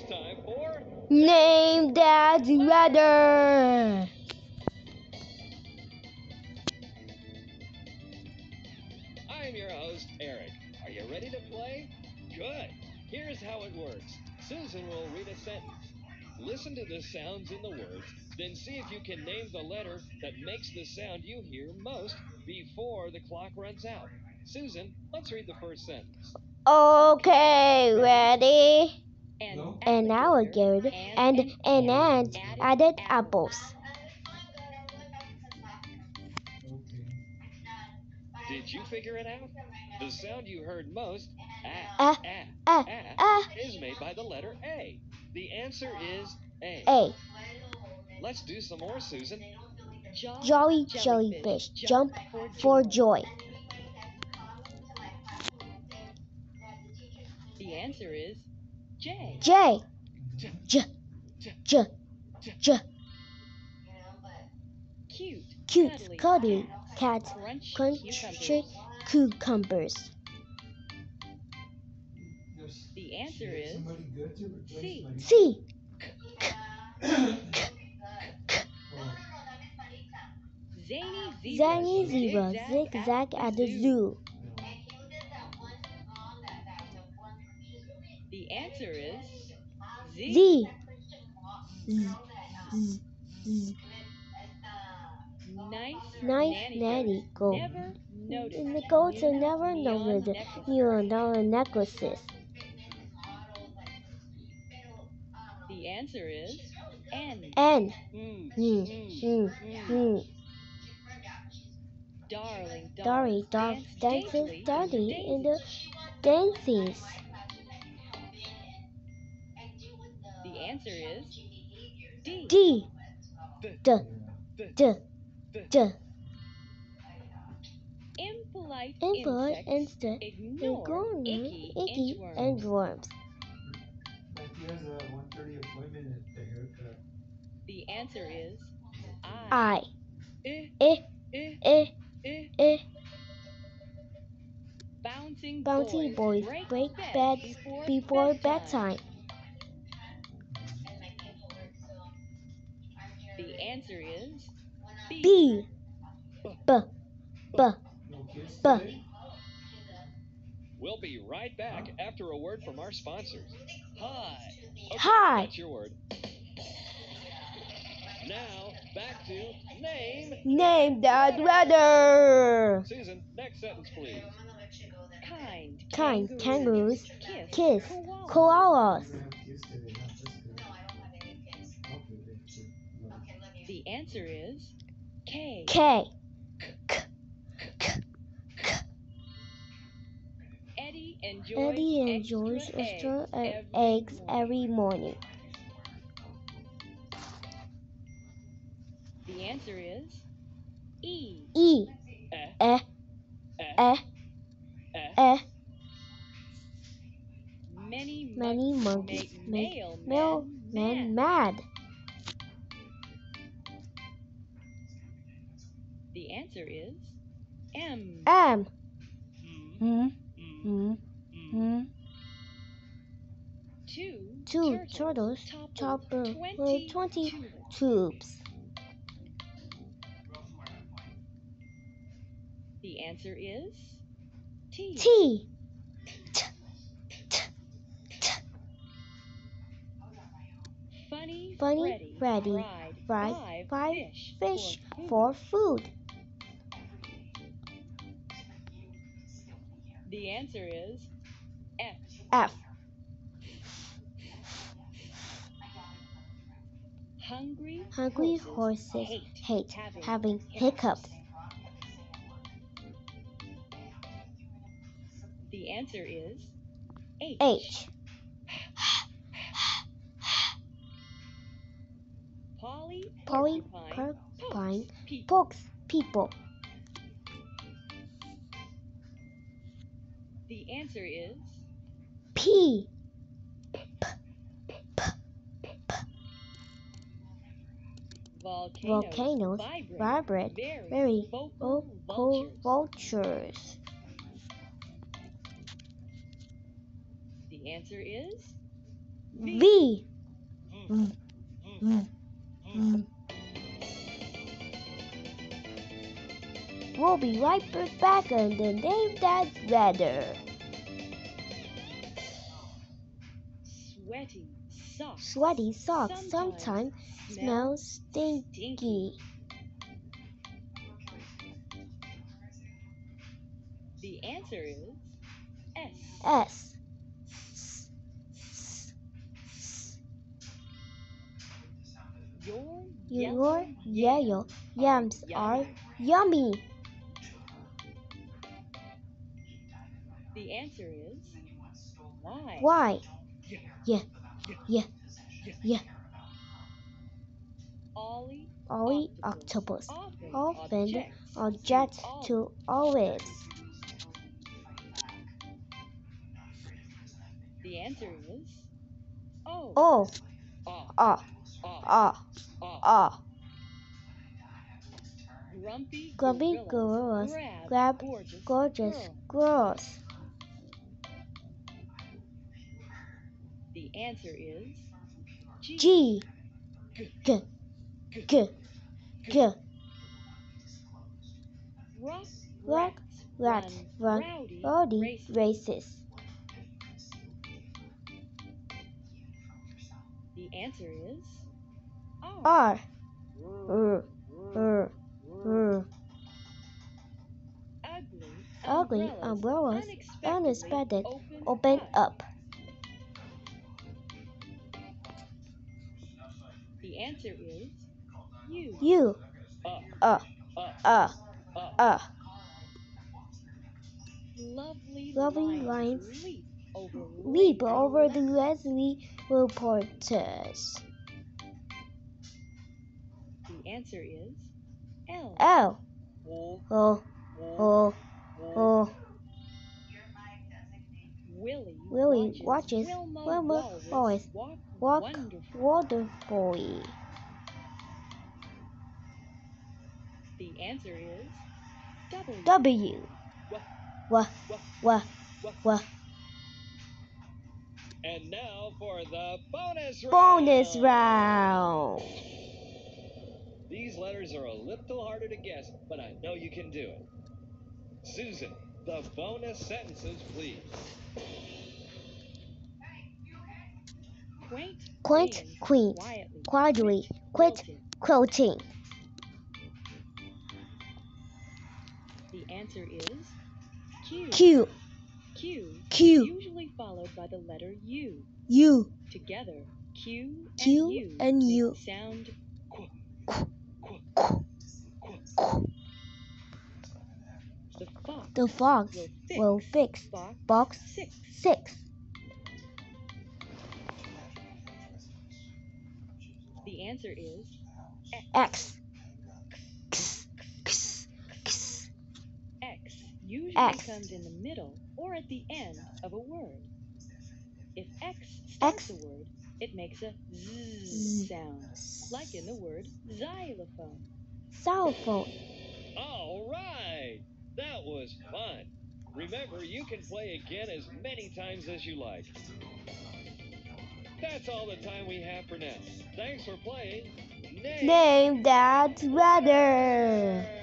time for Name That Weather. I'm your host, Eric. Are you ready to play? Good. Here's how it works. Susan will read a sentence. Listen to the sounds in the words, then see if you can name the letter that makes the sound you hear most before the clock runs out. Susan, let's read the first sentence. Okay, ready? An An alligator and an ant added apples. Okay. Did you figure it out? The sound you heard most, Ah, ah, ah. is made by the letter A. The answer is A. A. Let's do some more, Susan. Jolly jellyfish jump for joy. The answer is J. J. J. J. J. Cute. Cute, cuddly cat Crunch crunchy cucumbers. cucumbers. There's The answer is somebody good to replace C. somebody. C. Oh, Zany Zany zebra zebra zigzag at the zoo. no. The answer is Z. Z. Z. Z. Z. Nice Nice nanny nanny goat. goat. Never noticed. And the goats are never neon noted necklaces. neon dollar necklaces. The answer is N. N. Mm, Mm, mm, mm, mm. mm. Darling Dory dog dances daintily in the daisies. The answer is D. D. D. D. D. Impolite Impolite insects insect ignore icky icky inchworms. inchworms. Like he has a 1:30 appointment at the haircut. The answer is I. I. Eh, Eh. eh, Eh. eh. Eh. Bouncing Bouncy boys break beds before bedtime. The answer is B. B. B. B. No kids B. today? We'll be right back after a word from our sponsors. Hi. Okay, Hi. That's your word. Now, back to name. Name That Weather. Susan, next sentence, please. Kind Kangaroos kiss kiss koalas. koalas. We're gonna have kids today, huh? That's good. Okay, then. Good. Love it. The answer is K. K. Eddie enjoys extra eggs every morning. The answer is E. E. Eh, Eh. Eh. Many Many monkeys make mailmen mad. The answer is M. M. mm, Hmm. Hmm. Hmm. Two turtles topple 20 tubes. The answer is T. T. Funny Freddy fried 5 fish for food. The answer is F. F. Hungry horses hate having hiccups. The answer is H. H. Polly Porcupine pokes people. The answer is P. Volcanoes vibrate very vocal vultures. The answer is V. V. V. V. We'll be right back on the Name That Weather. Sweaty socks. Sweaty socks sometimes smell stinky. The answer is S. S. Your Yellow yams are yummy. The answer is Y. Why? Yeah. Ollie Octopus often often objects objects to olives. The answer is O. Oh. Ah, Ah. Ah. Grumpy Gorillas grab gorgeous gorgeous girls. The answer is G. G. G. G. G. Rock Rats run rowdy races. The answer is R. R. R. R. Ugly umbrellas unexpectedly open up. The answer is U. U. Lovely lines leap leap over the Leslie reporters. The answer is L. L. Oh. Willie watches Wilma Wallace walk wonderfully. wonderfully. The answer is W. W. Wah. and now for the bonus round. Bonus round. These letters are a little harder to guess, but I know you can do it. Susan, the bonus sentences, please. Quaint Queen, quietly, quit quilting. The answer is Q. Q. Usually followed by the letter U. U. Together, Q Q and U. Sound. The fox will fix box 6. The answer is X. X. Usually comes in the middle or at the end of a word. If X starts a word, it makes a Z sound, like in the word xylophone. Xylophone. All right. That was fun. Remember, you can play again as many times as you like. That's all the time we have for now. Thanks for playing. Name That Weather.